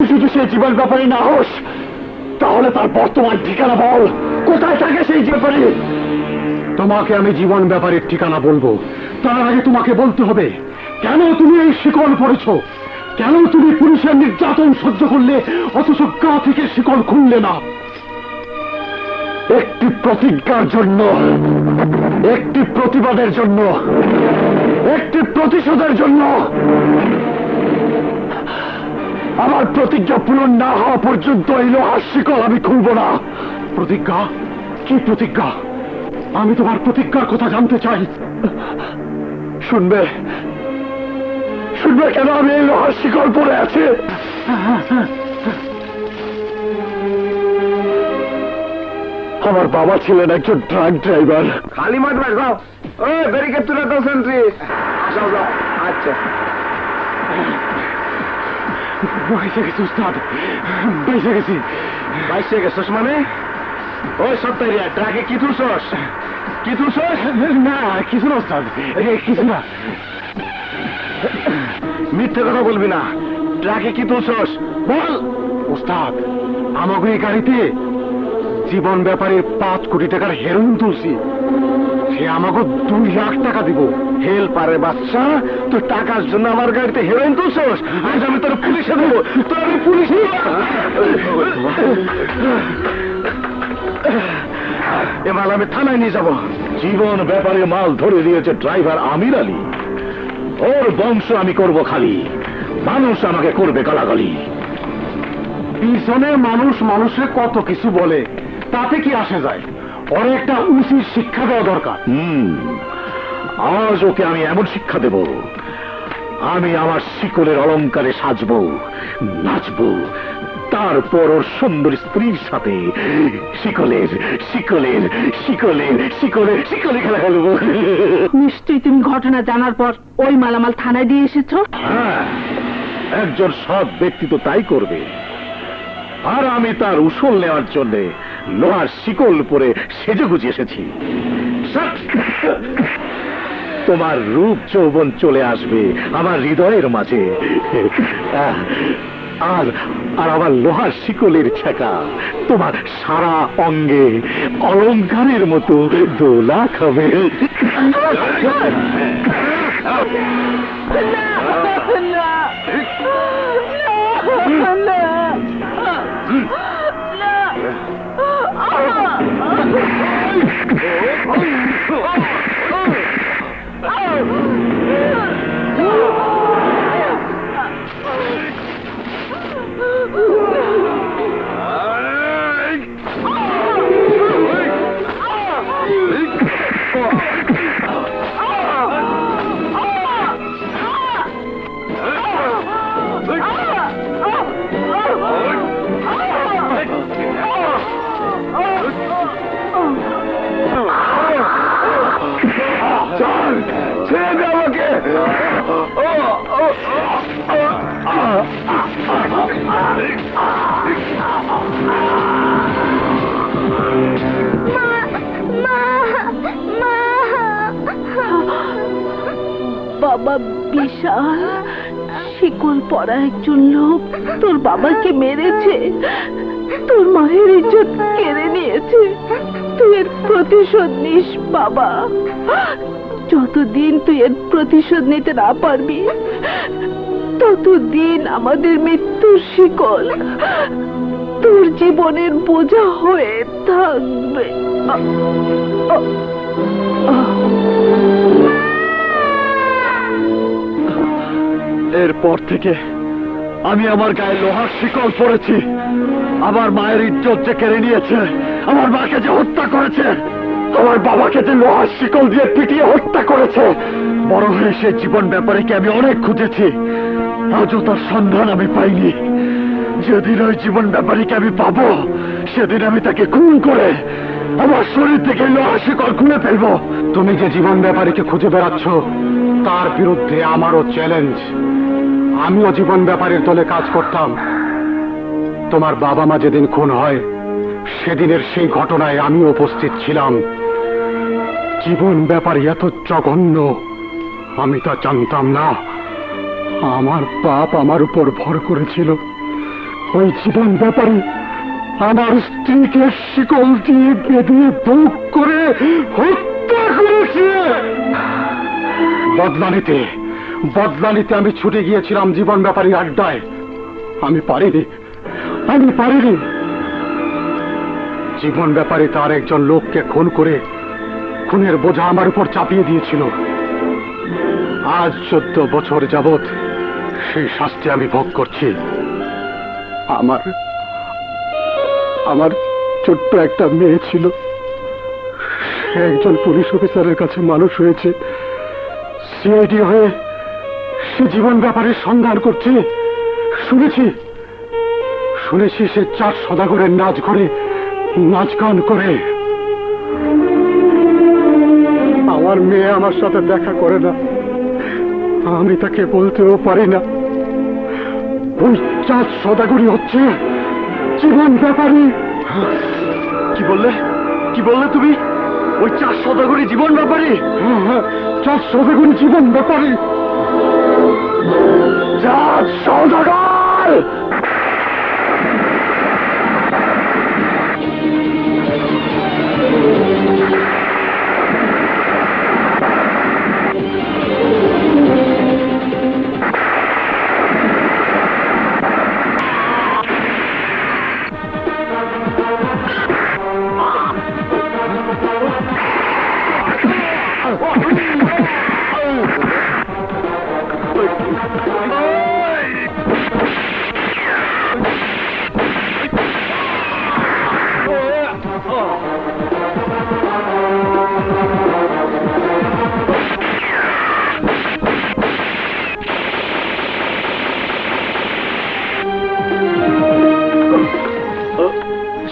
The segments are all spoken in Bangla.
যদি সে জীবন ব্যাপারী না হোস, তাহলে তার বর্তমান ঠিকানা বল, কোথায় থাকে সেই ব্যাপারী? তোমাকে আমি জীবন ব্যাপারীর ঠিকানা বলবো, তার আগে তোমাকে বলতে হবে কেন তুমি এই শিকল পড়েছ, কেন তুমি পুলিশের নির্যাতন সহ্য করলে অথচ গা থেকে শিকল খুললে না। একটি প্রতিজ্ঞার জন্য, একটি প্রতিবাদের জন্য, একটি প্রতিশোধের জন্য। আমার প্রতিজ্ঞা পূরণ না হওয়া পর্যন্ত এই লোহার শিকল আমি খুলব না। প্রতিজ্ঞা? কি প্রতিজ্ঞা? আমি তোমার প্রতিজ্ঞার কথা জানতে চাই। শুনবে, শুনবে কেন আমি এই লোহার শিকল পরে আছি? আমার বাবা ছিলেন একজন ট্রাক ড্রাইভার। খালি মাঠ ভাই যাও, ওই ব্যারিকেড তুলে দাও সেন্ট্রি। যাও যাও। আচ্ছা বাইসে গেছি উস্তাদ, বাইসে গেছি। বাইশে গেছস মানে? ওই সত্তরিয়া ট্রাকে কি তুলছস? কি তুলছস? না কিছু না উস্তাদ, কিছু না। মিথ্যে কথা বলবি না, ট্রাকে কি তুলছস বল। উস্তাদ, আমাকে এই গাড়িতে জীবন ব্যাপারে 5 কোটি টাকার হেরোইন তুলছি। সে আমাকে 2 লাখ টাকা দিব। হেল পারে বাচ্চা, তুই টাকার জন্য আমার গাড়িতে হেরোইন তুলছস? আজ আমি তোর পুলিশে দেবো, তোর আমি পুলিশে। এ মাল আমি থানায় নিয়ে যাব। জীবন ব্যাপারে মাল ধরে দিয়েছে ড্রাইভার আমির আলী। ওর বংশ আমি করব খালি, মানুষ আমাকে করবে গালাগালি। পিছনে মানুষ মানুষে কত কিছু বলে, তাতে কি আসে যায়? ওর একটা উচিত শিক্ষা দেওয়া দরকার। আজ ওকে আমি এমন শিক্ষা দেব, আমি আমার শিকলের অলংকারে সাজবো, নাচবো, তারপর ওর সুন্দর স্ত্রীর সাথে শিকলের শিকলের শিকলের শিকলের শিকলে খেলা খেলবো। নিশ্চয়ই তুমি ঘটনা জানার পর ওই মালামাল থানায় দিয়ে এসেছো। হ্যাঁ, একজন সৎ ব্যক্তি তো তাই করবে। আর আমি তার উসল নেওয়ার জন্য লোহার শিকল পরে সেজে গুজে এসেছি। তোমার রূপ যৌবন চলে আসবে আমার হৃদয়ের মাঝে, আর আর আমার লোহার শিকলের ছেঁকা তোমার সারা অঙ্গে অলংকারের মতো দোলা খাবে। ছেড়ে দে আমাকে। বাবা, বিশাল শিকল পরা একজন লোক তোর বাবাকে মেরেছে, তোর মায়ের ইজ্জত কেড়ে নিয়েছে। তুই এর প্রতিশোধ নিস বাবা। যতদিন তুই এর প্রতিশোধ নিতে না পারবি, ততদিন আমাদের মৃত্যুর শিকল তোর জীবনের বোঝা হয়ে থাকবে। এরপর থেকে আমি আমার গায়ে লোহার শিকল পরেছি। আমার মায়ের ইজ্জত যে কেড়ে নিয়েছে, আমার মাকে যে হত্যা করেছে, আমার বাবাকে যে লোহার শিকল দিয়ে পিটিয়ে হত্যা করেছে, বড় হয়ে সে জীবন ব্যাপারীকে আমি অনেক খুঁজেছি, আজও তার সন্ধান আমি পাইনি। যেদিন ওই জীবন ব্যাপারীকে আমি পাবো, সেদিন আমি তাকে খুন করে আমার শরীর থেকে লোহার শিকল খুলে ফেলবো। তুমি যে জীবন ব্যাপারীকে খুঁজে বেড়াচ্ছ, তার বিরুদ্ধে আমারও চ্যালেঞ্জ। আমিও জীবন ব্যাপারীর দলে কাজ করতাম। তোমার বাবা মা যেদিন খুন হয়, সেদিনের সেই ঘটনায় আমি উপস্থিত ছিলাম। জীবন ব্যাপারী এত জঘন্য আমি তা জানতাম না। আমার বাপ আমার উপর ভর করেছিল, ওই জীবন ব্যাপারী আমার স্ত্রীকে শিকল দিয়ে বেঁধে বুক করে হত্যা করেছে। বদলা নিতে আমি ছুটে গিয়েছিলাম জীবন ব্যাপারীর আড্ডায়। আমি পারিনি। জীবন ব্যাপারী তার একজন লোককে খুন করে খুনের বোঝা আমার উপর চাপিয়ে দিয়েছিল। আজ 14 বছর যাবৎ সেই শাস্তি আমি ভোগ করছি। আমার ছোট্ট একটা মেয়ে ছিল, সে একজন পুলিশ অফিসারের কাছে মানুষ হয়েছে। সিআইডি হয়ে সে জীবন ব্যাপারের সন্ধান করছে। শুনেছি সে 4 সদাগরের নাচ গান করে। আমার মেয়ে আমার সাথে দেখা করে না, আমি তাকে বলতেও পারি না। ওই 4 সদাগরই হচ্ছে জীবন ব্যাপারী। কি বললে তুমি? ওই 4 সদাগরই জীবন ব্যাপারী? 4 সদাগরই জীবন ব্যাপারী। 4 সদাগর!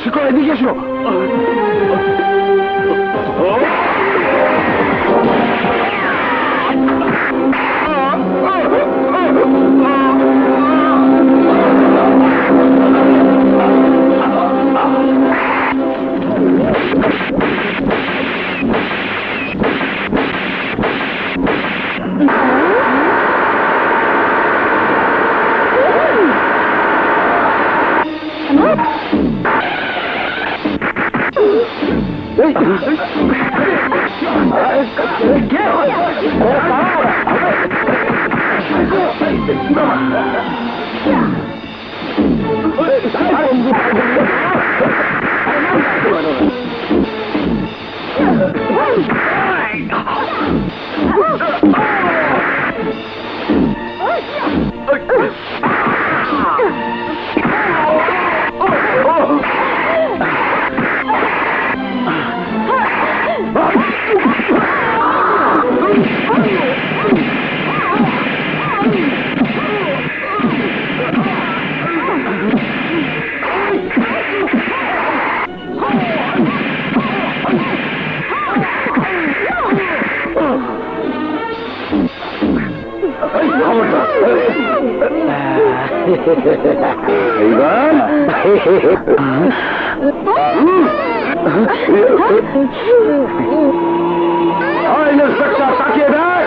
শিকল এদিকে এসো। তাকিয়ে দেখ,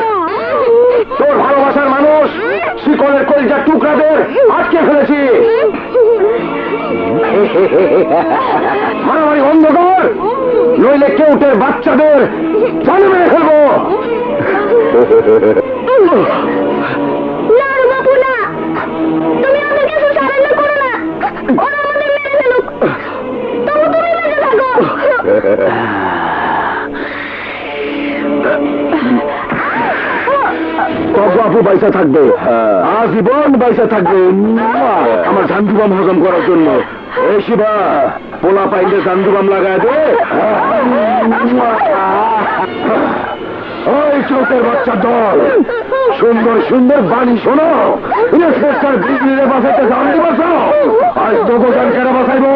তোর ভালোবাসার মানুষ শিকলের কলিজার টুকরাদের আটকে ফেলেছি। মারামারি বন্ধ কর, নইলে কেউটের বাচ্চাদের জানে মেরে ফেলবো। বাপু পয়সা থাকবে, আজীবন পয়সা থাকবে আমার ঝান্ডুবাম হজম করার জন্য। এই শিবা, পোলা পাইলে ঝান্ডুবাম লাগায় দে। ওই চোখের বাচ্চা দল, সুন্দর সুন্দর বাণী শোনো। ইন্সপেক্টর বিজলিরে বাঁচাইতে জানতে বাঁচাও, আজ তো বোঝান কেন বাঁচাইবো।